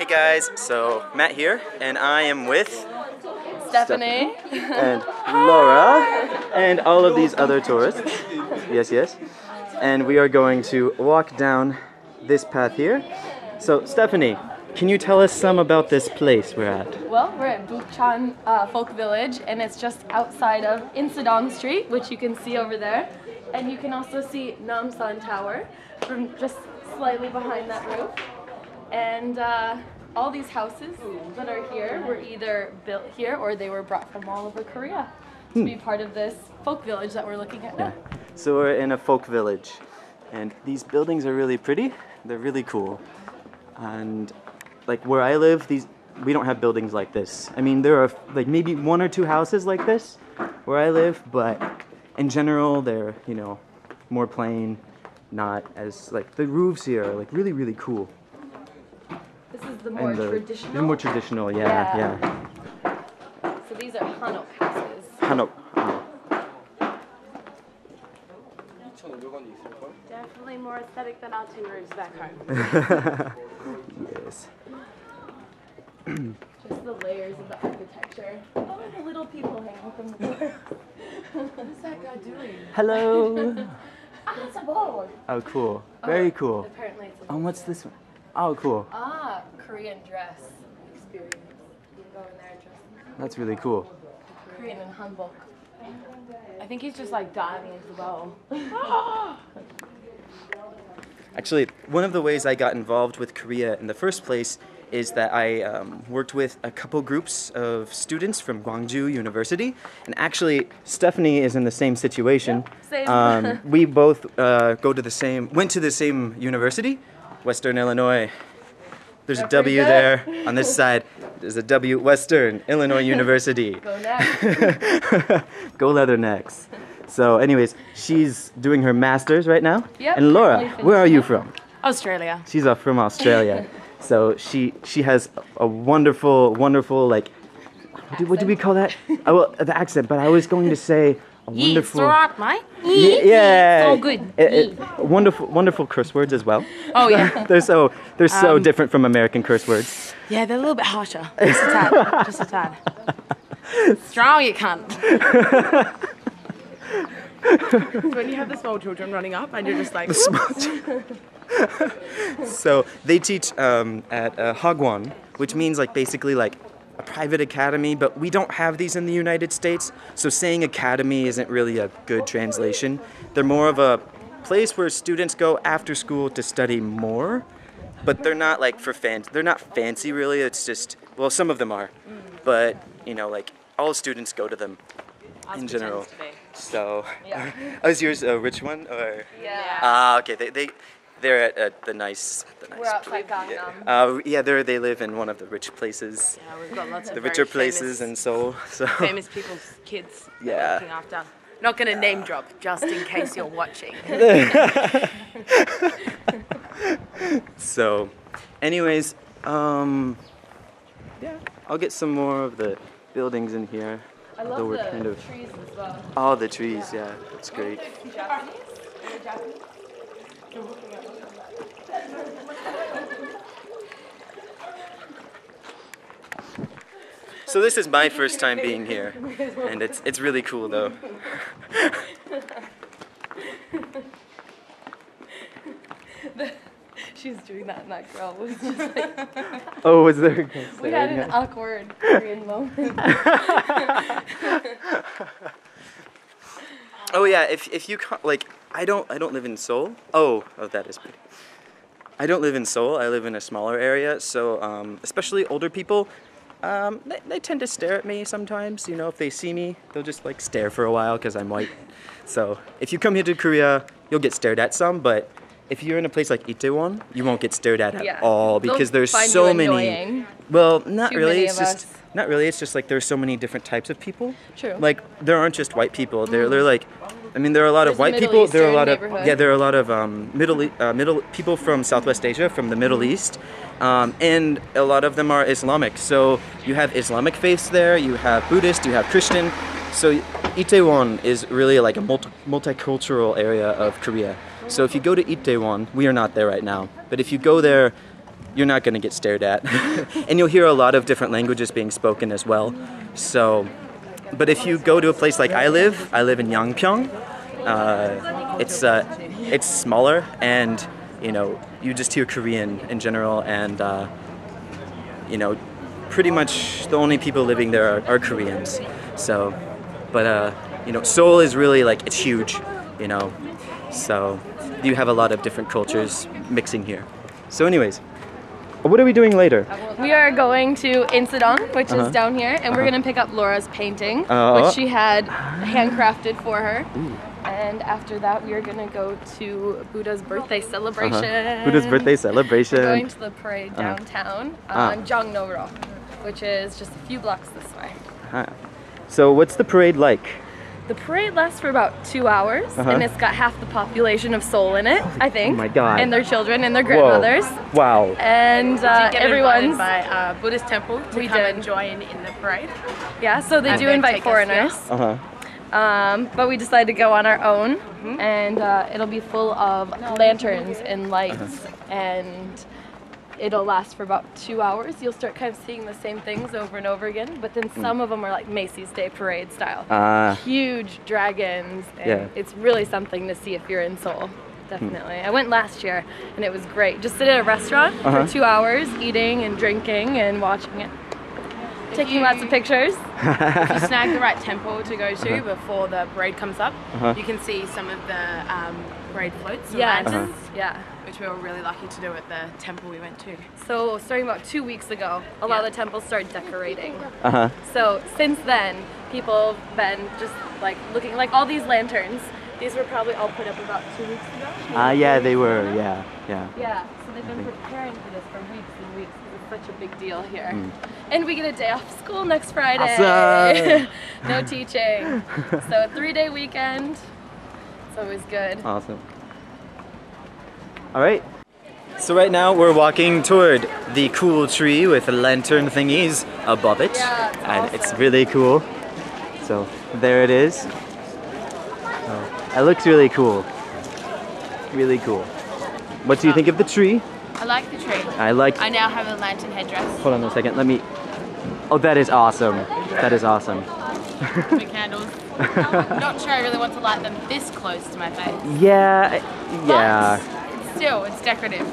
guys, so Matt here, and I am with Stephanie and Laura and all of these other tourists. Yes. And we are going to walk down this path here. So Stephanie, can you tell us some about this place we're at? Well, we're at Bukchon Folk Village, and it's just outside of Insadong Street, which you can see over there. And you can also see Namsan Tower from just slightly behind that roof. And all these houses that are here were either built here or they were brought from all over Korea to be part of this folk village that we're looking at now. So we're in a folk village, and these buildings are really pretty. They're really cool. And like where I live, we don't have buildings like this. I mean, there are like maybe 1 or 2 houses like this where I live, but in general, they're, you know, more plain, not as, like, the roofs here are like really, really cool. This is the more traditional? The more traditional, yeah. So these are hanok houses. Hanok. Definitely more aesthetic than our tin roofs back home. Yes. Just the layers of the architecture. Oh, the little people hanging from the door. What is that guy doing? Hello. It's a boat. Oh, cool. Very cool. Apparently it's a Oh, what's this one? Oh, cool. Korean dress experience. You can go in there and dress. That's really cool. Korean and hanbok. I think he's just like diving into the bowl. Actually, one of the ways I got involved with Korea in the first place is that I worked with a couple groups of students from Gwangju University, and actually Stephanie is in the same situation. Yeah, same. We both went to the same university, Western Illinois. There's a W there on this side. There's a W, Western Illinois University. Go next. Go Leathernecks. So anyways, she's doing her master's right now. Yep, and Laura, where are you from? Australia. She's from Australia. So she has a wonderful, like, what do we call that? Oh, well, the accent, but I was going to say a wonderful... It's alright, mate. Yeah. It's all good. Wonderful curse words as well. Oh, yeah. They're so different from American curse words. Yeah, they're a little bit harsher. Just a tad. Just a tad. Strong, you cunt. When you have the small children running up and you're just like... So they teach at Hagwon, which means like basically like a private academy, but we don't have these in the United States, so saying academy isn't really a good translation. They're more of a place where students go after school to study more, but they're not like they're not fancy really. It's just, well, some of them are, but you know, like all students go to them in general. So, is yours a rich one or? Yeah. Okay. They're at the nice. We're outside Gangnam. They live in one of the rich places. Yeah, we've got lots of the richer places in Seoul. So. Famous people's kids. Yeah. Looking after. Not going to name drop, just in case you're watching. So, anyways, I'll get some more of the buildings in here. I love the trees as well. Oh, the trees, yeah, that's great. Japanese? Are they Japanese? So this is my first time being here, and it's really cool though. She's doing that, and that girl was just like... Oh, was there? We had an awkward Korean moment. Oh yeah, if you like, I don't live in Seoul. Oh, that is pretty. I don't live in Seoul. I live in a smaller area, so especially older people, they tend to stare at me sometimes. You know, if they see me, they'll just like stare for a while because I'm white. So if you come here to Korea, you'll get stared at some, but if you're in a place like Itaewon, you won't get stared at all because there's so many. Well, not really. It's just not really. It's just like there's so many different types of people. True. Like there aren't just white people. They're like, I mean, there are a lot of white people. There are a lot of there are a lot of middle people from Southwest Asia, from the Middle East, and a lot of them are Islamic. So you have Islamic faiths there. You have Buddhist. You have Christian. So Itaewon is really like a multicultural area of Korea. So if you go to Itaewon, we are not there right now, but if you go there, you're not going to get stared at. And you'll hear a lot of different languages being spoken as well. So, but if you go to a place like I live in Yangpyeong. It's smaller, and you know, you just hear Korean in general, and you know, pretty much the only people living there are Koreans. So, but you know, Seoul is really like, it's huge, you know, so you have a lot of different cultures mixing here. So anyways, what are we doing later? We are going to Insadong, which is down here, and we're going to pick up Laura's painting, which she had handcrafted for her. And after that, we are going to go to Buddha's birthday celebration. Buddha's birthday celebration. We're going to the parade downtown on Jongnoro, which is just a few blocks this way. So what's the parade like? The parade lasts for about 2 hours, and it's got half the population of Seoul in it, I think. Oh my God. And their children and their grandmothers. Whoa. Wow. And everyone's by Buddhist temple to come and join in the parade. Yeah, so they do invite foreigners. But we decided to go on our own, and it'll be full of lanterns and lights, and it'll last for about 2 hours. You'll start kind of seeing the same things over and over again, but then some of them are like Macy's Day Parade style. Huge dragons, and it's really something to see if you're in Seoul. Definitely. I went last year, and it was great. Just sit at a restaurant for 2 hours, eating and drinking and watching it. Taking lots of pictures. If you snag the right temple to go to before the parade comes up, you can see some of the parade floats and lanterns, which we were really lucky to do at the temple we went to. So starting about 2 weeks ago, a lot of the temples started decorating. So since then, people have been just like looking, like all these lanterns, these were probably all put up about 2 weeks ago. Yeah, they were, yeah. Yeah, so they've been preparing for this for weeks and weeks. It's such a big deal here. And we get a day off school next Friday. Awesome. No teaching. So a 3-day weekend. It's always good. Awesome. All right. So right now we're walking toward the cool tree with the lantern thingies above it. Yeah, it's and awesome. it's really cool. So there it is. It looks really cool. Really cool. What do you think of the tree? I like the tree. I now have a lantern headdress. Hold on a second. Let me. Oh, that is awesome. That is awesome. The candles. I'm not sure I really want to light them this close to my face. Yeah. But still, it's decorative.